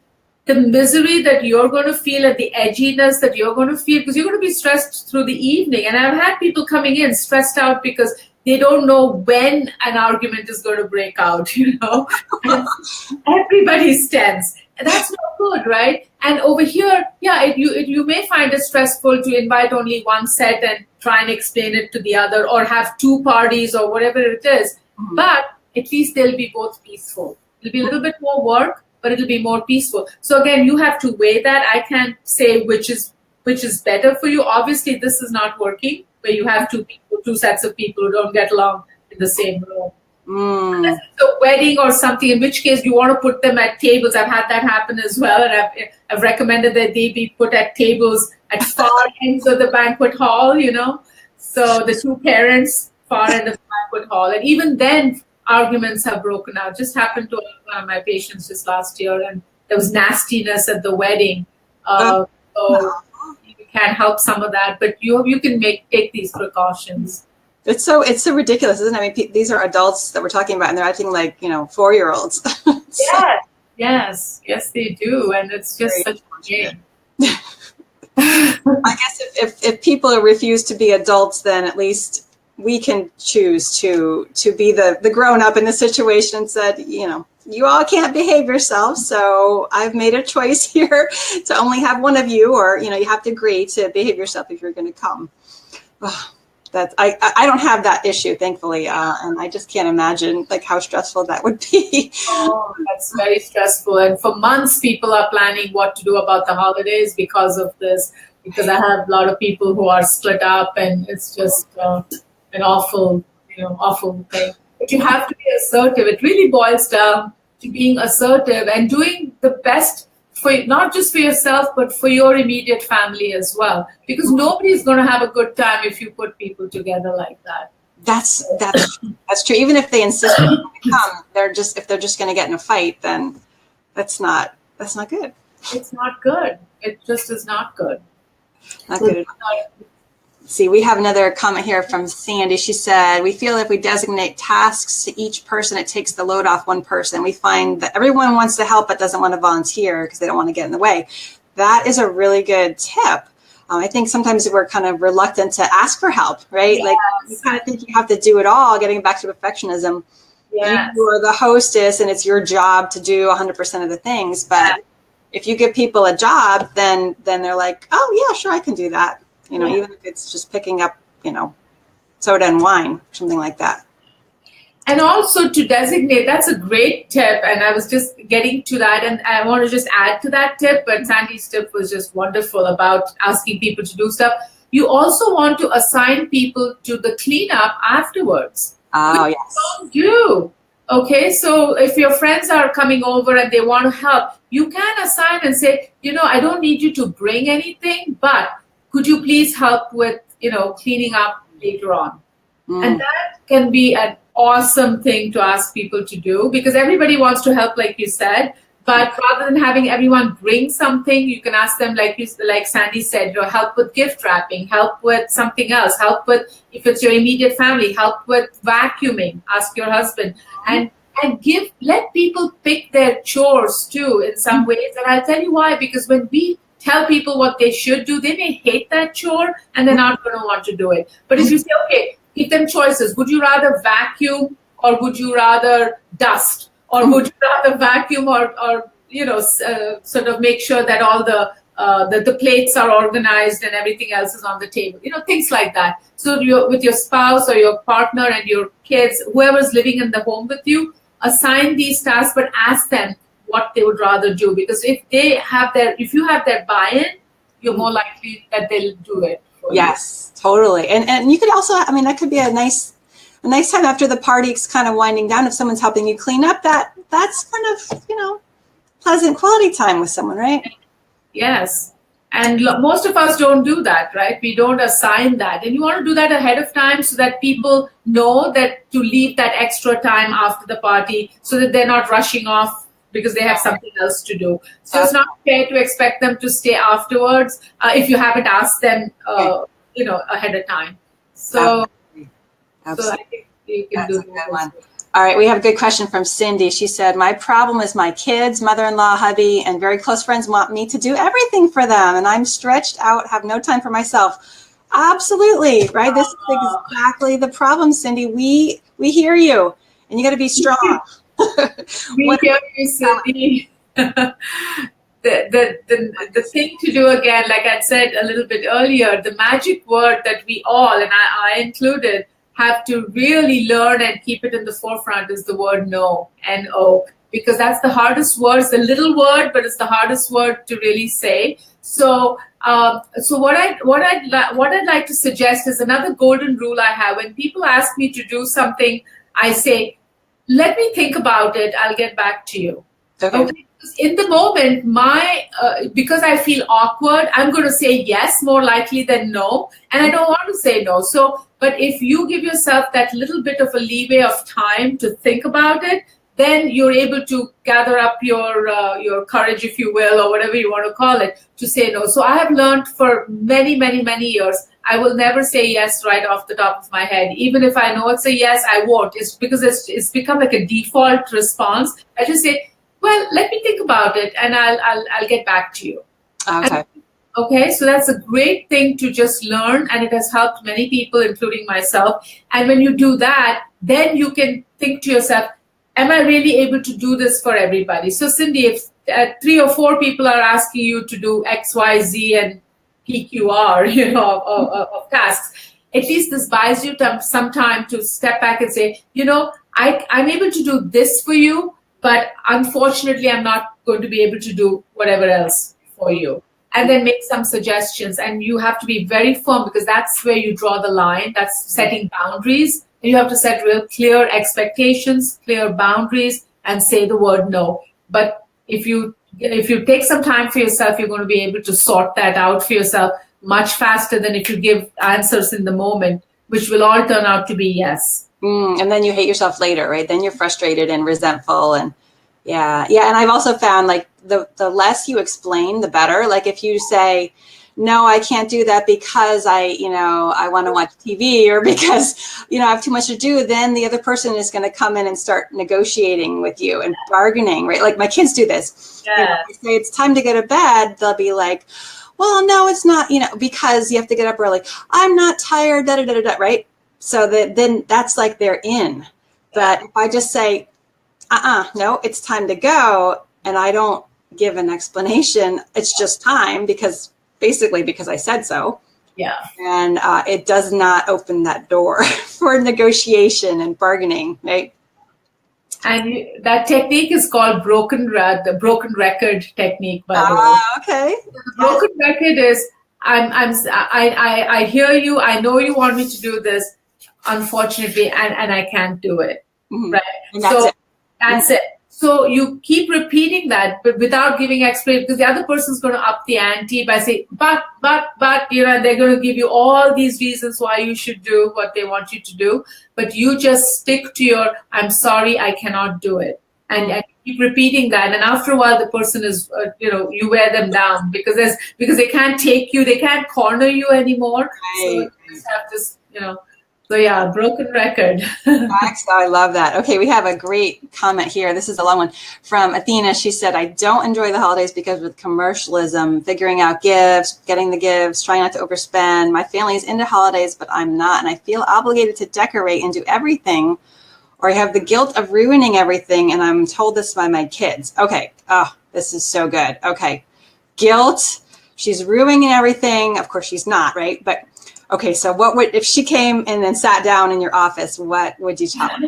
the misery that you're going to feel and the edginess that you're going to feel, because you're going to be stressed through the evening. And I've had people coming in stressed out because they don't know when an argument is going to break out, Everybody's tense. And that's not good, right? And over here, you may find it stressful to invite only one set and try and explain it to the other, or have two parties or whatever it is. But at least they'll be both peaceful. It'll be a little bit more work, but it'll be more peaceful. So again, you have to weigh that. I can't say which is which is better for you. Obviously, this is not working where you have two sets of people who don't get along in the same room. Unless it's a wedding or something, in which case you want to put them at tables. I've had that happen as well, and I've recommended that they be put at tables at far ends of the banquet hall, So the two parents, far end of the banquet hall. And even then, arguments have broken out. Just happened to one of my patients just last year, and there was nastiness at the wedding. So you can help some of that, but you can take these precautions. It's so ridiculous, isn't it? I mean, these are adults that we're talking about, and they're acting like 4-year-olds. Yes, they do, and it's just such a game. I guess if people refuse to be adults, then at least we can choose to be the grown up in the situation and said, you all can't behave yourselves, so I've made a choice here to only have one of you, or you have to agree to behave yourself if you're going to come. I don't have that issue, thankfully, and I just can't imagine how stressful that would be. Oh, that's very stressful. And for months, people are planning what to do about the holidays because of this. Because I have a lot of people who are split up, and it's just an awful thing. But you have to be assertive. It really boils down to being assertive and doing the best for not just for yourself, but for your immediate family as well. Because nobody's going to have a good time if you put people together like that. That's true. Even if they insist on to come, if they're just going to get in a fight, then that's not good. It's not good. It just is not good. Not good at all. See, we have another comment here from Sandy. She said, we feel if we designate tasks to each person, it takes the load off one person. We find that everyone wants to help but doesn't want to volunteer because they don't want to get in the way. That is a really good tip. I think sometimes we're kind of reluctant to ask for help, right? Yes. Like you kind of think you have to do it all, getting back to perfectionism. Yes. You are the hostess and it's your job to do 100% of the things. But if you give people a job, then they're like, oh, yeah, sure, I can do that. Even if it's just picking up, soda and wine, something like that. And also to designate, that's a great tip. And I was just getting to that. And I want to just add to that tip. But Sandy's tip was just wonderful about asking people to do stuff. You also want to assign people to the cleanup afterwards. Oh, yes. Don't do. Okay, so if your friends are coming over and they want to help, you can assign and say, I don't need you to bring anything, but could you please help with, cleaning up later on? And that can be an awesome thing to ask people to do because everybody wants to help, like you said. But rather than having everyone bring something, you can ask them, like Sandy said, help with gift wrapping, help with something else, help with, if it's your immediate family, help with vacuuming, ask your husband. And let people pick their chores too in some ways. And I'll tell you why, because when we tell people what they should do, they may hate that chore and they're not going to want to do it. But if you say, okay, give them choices. Would you rather vacuum or would you rather dust? Or would you rather vacuum or sort of make sure that all the plates are organized and everything else is on the table? Things like that. So with your spouse or your partner and your kids, whoever's living in the home with you, assign these tasks, but ask them what they would rather do. Because if you have their buy-in, you're more likely that they'll do it. Yes, totally. And you could also, that could be a nice time after the party's kind of winding down. If someone's helping you clean up, that's kind of, pleasant quality time with someone, right? Yes. And most of us don't do that, right? We don't assign that. And you want to do that ahead of time so that people know that to leave that extra time after the party so that they're not rushing off because they have something else to do. So it's not fair to expect them to stay afterwards if you haven't asked them, ahead of time. So, Absolutely. So I think you can do that. All right, we have a good question from Cindy. She said, my problem is my kids, mother-in-law, hubby, and very close friends want me to do everything for them, and I'm stretched out, have no time for myself. Absolutely, right? This is exactly the problem, Cindy. We hear you, and you got to be strong. We hear you, Cindy. The thing to do again, like I said a little bit earlier, the magic word that we all, and I included, have to really learn and keep it in the forefront is the word no, N-O, because that's the hardest word. It's a little word, but it's the hardest word to really say. So So what I'd like to suggest is another golden rule I have. When people ask me to do something, I say, let me think about it. I'll get back to you. Okay. Because in the moment, because I feel awkward, I'm going to say yes more likely than no, and I don't want to say no. So, but if you give yourself that little bit of a leeway of time to think about it, then you're able to gather up your courage, if you will, or whatever you want to call it, to say no. So I have learned for many, many, many years, I will never say yes right off the top of my head. Even if I know it's a yes, I won't. It's because it's become like a default response. I just say, well, let me think about it, and I'll get back to you. Okay. Okay, so that's a great thing to just learn, and it has helped many people, including myself. And when you do that, then you can think to yourself, am I really able to do this for everybody? So Cindy, if 3 or 4 people are asking you to do X, Y, Z, and PQR, of tasks, at least this buys you some time to step back and say, I'm able to do this for you, but unfortunately, I'm not going to be able to do whatever else for you. And then make some suggestions. And you have to be very firm, because that's where you draw the line. That's setting boundaries. And you have to set real clear expectations, clear boundaries, and say the word no. But if you take some time for yourself, you're going to be able to sort that out for yourself much faster than if you give answers in the moment, which will all turn out to be yes. And then you hate yourself later, right? Then you're frustrated and resentful. And yeah. And I've also found, like, the less you explain, the better. Like, if you say, no, I can't do that because I want to watch TV, or because, I have too much to do, then the other person is going to come in and start negotiating with you and bargaining, right? Like, my kids do this. Yeah. If they say it's time to go to bed, they'll be like, well, no, it's not, because you have to get up early. I'm not tired, right? So then that's like they're in. But if I just say, no, it's time to go, and I don't give an explanation, it's just time, because I said so. Yeah. And it does not open that door for negotiation and bargaining, right? And that technique is called the broken record technique, by the way. Okay. The broken record is, I hear you, I know you want me to do this, unfortunately, and I can't do it. Mm-hmm. Right. And that's it. So you keep repeating that, but without giving explanation, because the other person's going to up the ante by saying, but, they're going to give you all these reasons why you should do what they want you to do. But you just stick to your, I'm sorry, I cannot do it. And keep repeating that. And after a while, the person is, you wear them down, because they can't take you, they can't corner you anymore. Right. So you just have this, So yeah, broken record. I love that. Okay, we have a great comment here. This is a long one from Athena. She said, I don't enjoy the holidays because with commercialism, figuring out gifts, getting the gifts, trying not to overspend. My family is into holidays, but I'm not. And I feel obligated to decorate and do everything, or I have the guilt of ruining everything. And I'm told this by my kids. Okay. Oh, this is so good. Okay. Guilt. She's ruining everything. Of course she's not, right? But okay, so what would, if she came in and sat down in your office, what would you tell her?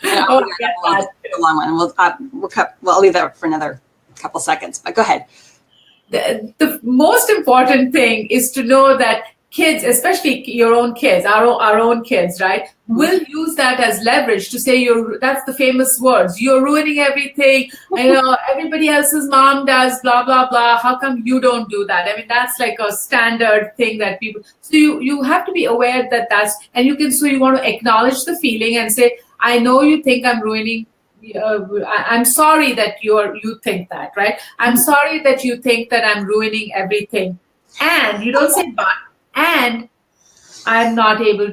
Oh, a long one. I'll leave that for another couple seconds, but go ahead. The most important thing is to know that kids, especially your own kids, our own kids, right, will use that as leverage to say that's the famous words. You're ruining everything. Everybody else's mom does blah, blah, blah. How come you don't do that? I mean, that's like a standard thing that people, so you have to be aware that and you want to acknowledge the feeling and say, I know you think I'm ruining. I'm sorry that you think that, right? I'm sorry that you think that I'm ruining everything. And you don't say, but, and I'm not able,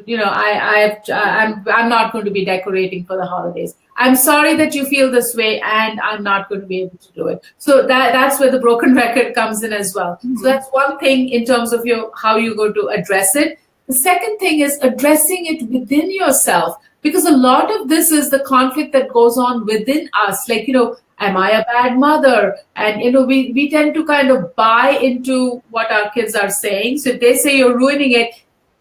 I'm not going to be decorating for the holidays. I'm sorry that you feel this way, and I'm not going to be able to do it. So that's where the broken record comes in as well. Mm-hmm. So that's one thing in terms of how you're going to address it. The second thing is addressing it within yourself, because a lot of this is the conflict that goes on within us. Like, am I a bad mother? And, we tend to kind of buy into what our kids are saying. So if they say you're ruining it,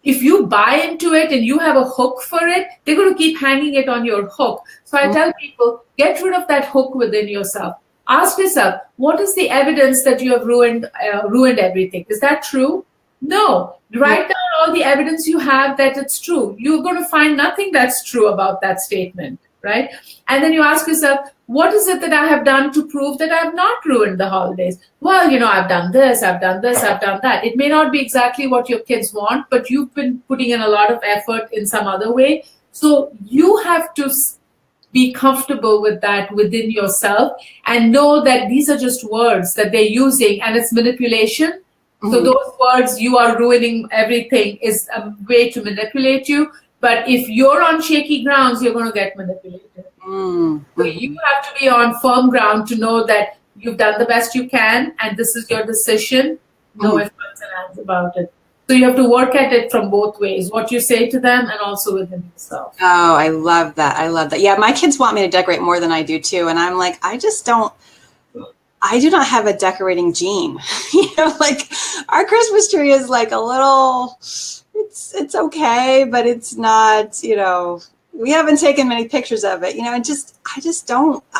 if you buy into it and you have a hook for it, they're going to keep hanging it on your hook. So I tell people, get rid of that hook within yourself. ask yourself, what is the evidence that you have ruined everything? Is that true? No. Write down all the evidence you have that it's true. You're going to find nothing that's true about that statement, right? And then you ask yourself, what is it that I have done to prove that I have not ruined the holidays? Well, I've done this, I've done this, I've done that. It may not be exactly what your kids want, but you've been putting in a lot of effort in some other way. So you have to be comfortable with that within yourself and know that these are just words that they're using and it's manipulation. Mm-hmm. So those words, you are ruining everything, is a way to manipulate you. But if you're on shaky grounds, you're going to get manipulated. Mm-hmm. So you have to be on firm ground to know that you've done the best you can and this is your decision. No ifs, buts, and ands about it. So you have to work at it from both ways, what you say to them and also within yourself. Oh, I love that. I love that. Yeah, my kids want me to decorate more than I do too. And I'm like, I do not have a decorating gene. Like our Christmas tree is like a little, it's okay, but it's not, we haven't taken many pictures of it, I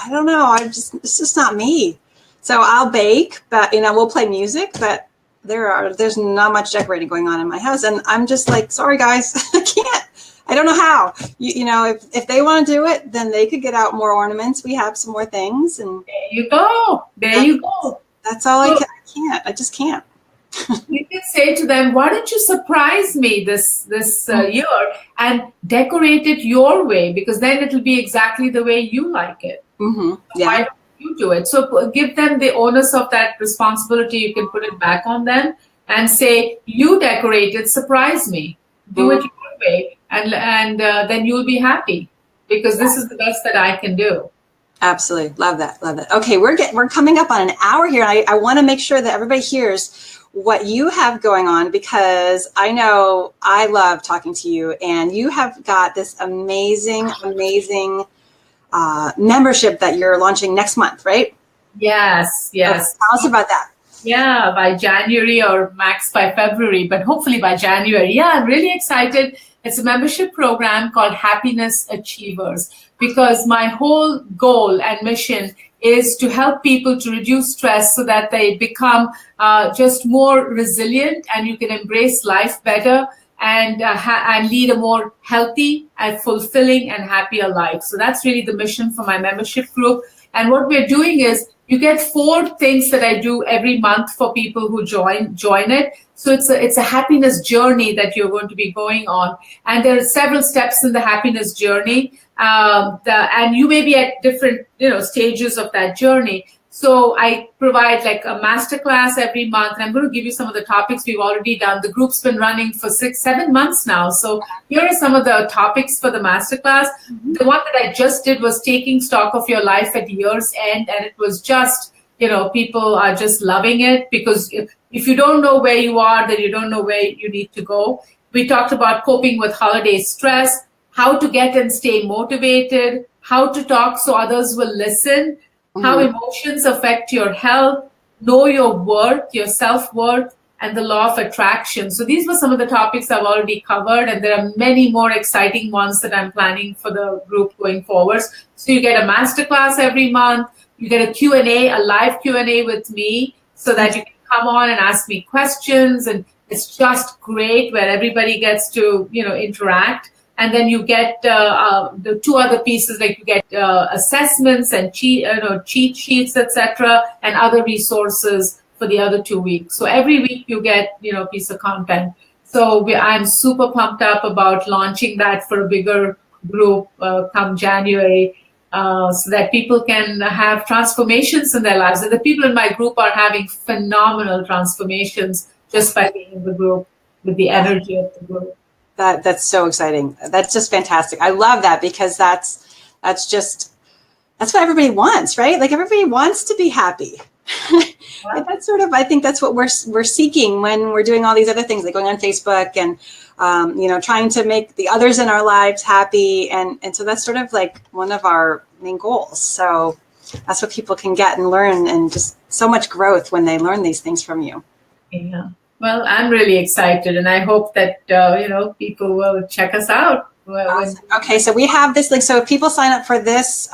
don't know. It's just not me. So I'll bake, but, we'll play music, but there's not much decorating going on in my house. And I'm just like, sorry guys, I can't. I don't know how. If they want to do it, then they could get out more ornaments. We have some more things, and there you go. That's all. I can't. I just can't. You can say to them, "Why don't you surprise me this year and decorate it your way? Because then it'll be exactly the way you like it." Mm-hmm. Yeah. Why don't you do it? So give them the onus of that responsibility. You can put it back on them and say, "You decorate it. Surprise me. Do it your way." And then you'll be happy because this is the best that I can do. Absolutely. Love that. Love that. Okay. We're coming up on an hour here. And I want to make sure that everybody hears what you have going on, because I know I love talking to you, and you have got this amazing membership that you're launching next month, right? Yes. Tell us about that. Yeah, by January or max by February, but hopefully by January. Yeah, I'm really excited. It's a membership program called Happiness Achievers, because my whole goal and mission is to help people to reduce stress so that they become just more resilient and you can embrace life better and lead a more healthy and fulfilling and happier life. So that's really the mission for my membership group. And what we're doing is you get 4 things that I do every month for people who join it. So it's a happiness journey that you're going to be going on. And there are several steps in the happiness journey. And you may be at different, stages of that journey. So I provide like a masterclass every month. And I'm going to give you some of the topics we've already done. The group's been running for 6-7 months now. So here are some of the topics for the masterclass. Mm-hmm. The one that I just did was taking stock of your life at year's end. And it was just, people are just loving it, because if you don't know where you are, then you don't know where you need to go. We talked about coping with holiday stress, how to get and stay motivated, how to talk so others will listen, how emotions affect your health, know your worth, your self-worth, and the law of attraction. So these were some of the topics I've already covered, and there are many more exciting ones that I'm planning for the group going forward. So you get a masterclass every month, you get a Q&A, a live Q&A with me, so that you can come on and ask me questions, and it's just great where everybody gets to, interact. And then you get the 2 other pieces, like you get assessments and cheat sheets, etc., and other resources for the other 2 weeks. So every week you get, a piece of content. So I'm super pumped up about launching that for a bigger group come January, so that people can have transformations in their lives. And the people in my group are having phenomenal transformations just by being in the group, with the energy of the group. That's so exciting. That's just fantastic. I love that, because that's what everybody wants, right? Like everybody wants to be happy. And that's I think that's what we're seeking when we're doing all these other things, like going on Facebook and, trying to make the others in our lives happy. And so that's sort of like one of our main goals. So that's what people can get and learn, and just so much growth when they learn these things from you. Yeah. Well, I'm really excited, and I hope that, people will check us out. Awesome. Okay, so we have this link. So if people sign up for this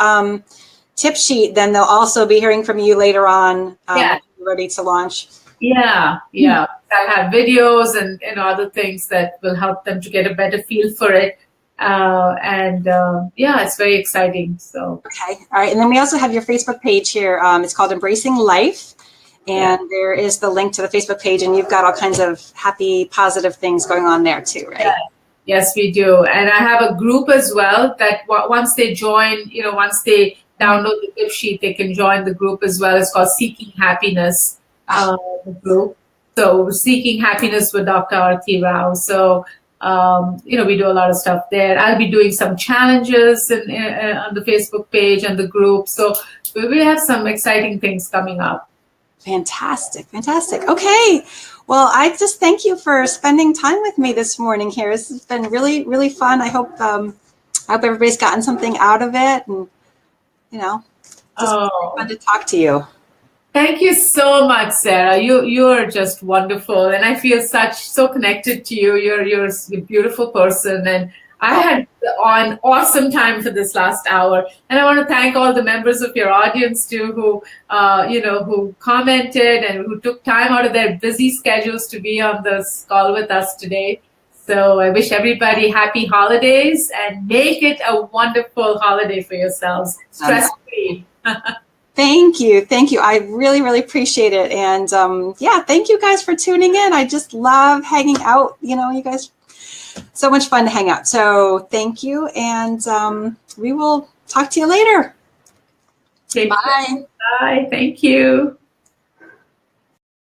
tip sheet, then they'll also be hearing from you later on. Yeah. Ready to launch. Yeah. I have videos and other things that will help them to get a better feel for it. It's very exciting. So okay, all right, and then we also have your Facebook page here. It's called Embracing Life, and there is the link to the Facebook page, and you've got all kinds of happy, positive things going on there too, right? Yeah. Yes, we do, and I have a group as well that once they join, once they download the tip sheet, they can join the group as well. It's called Seeking Happiness, the group. So Seeking Happiness with Dr. Arathi Rao. So we do a lot of stuff there. I'll be doing some challenges on the Facebook page and the group. So we will have some exciting things coming up. Fantastic. Okay. Well, I just thank you for spending time with me this morning here. This has been really, really fun. I hope everybody's gotten something out of it, and fun to talk to you. Thank you so much, Sarah. You are just wonderful, and I feel so connected to you. You're a beautiful person, and I had an awesome time for this last hour. And I want to thank all the members of your audience too, who who commented and who took time out of their busy schedules to be on this call with us today. So I wish everybody happy holidays and make it a wonderful holiday for yourselves, stress-free. Thank you. I really, really appreciate it. And thank you guys for tuning in. I just love hanging out. You guys, so much fun to hang out. So thank you. And we will talk to you later. Okay. Bye. Bye. Thank you.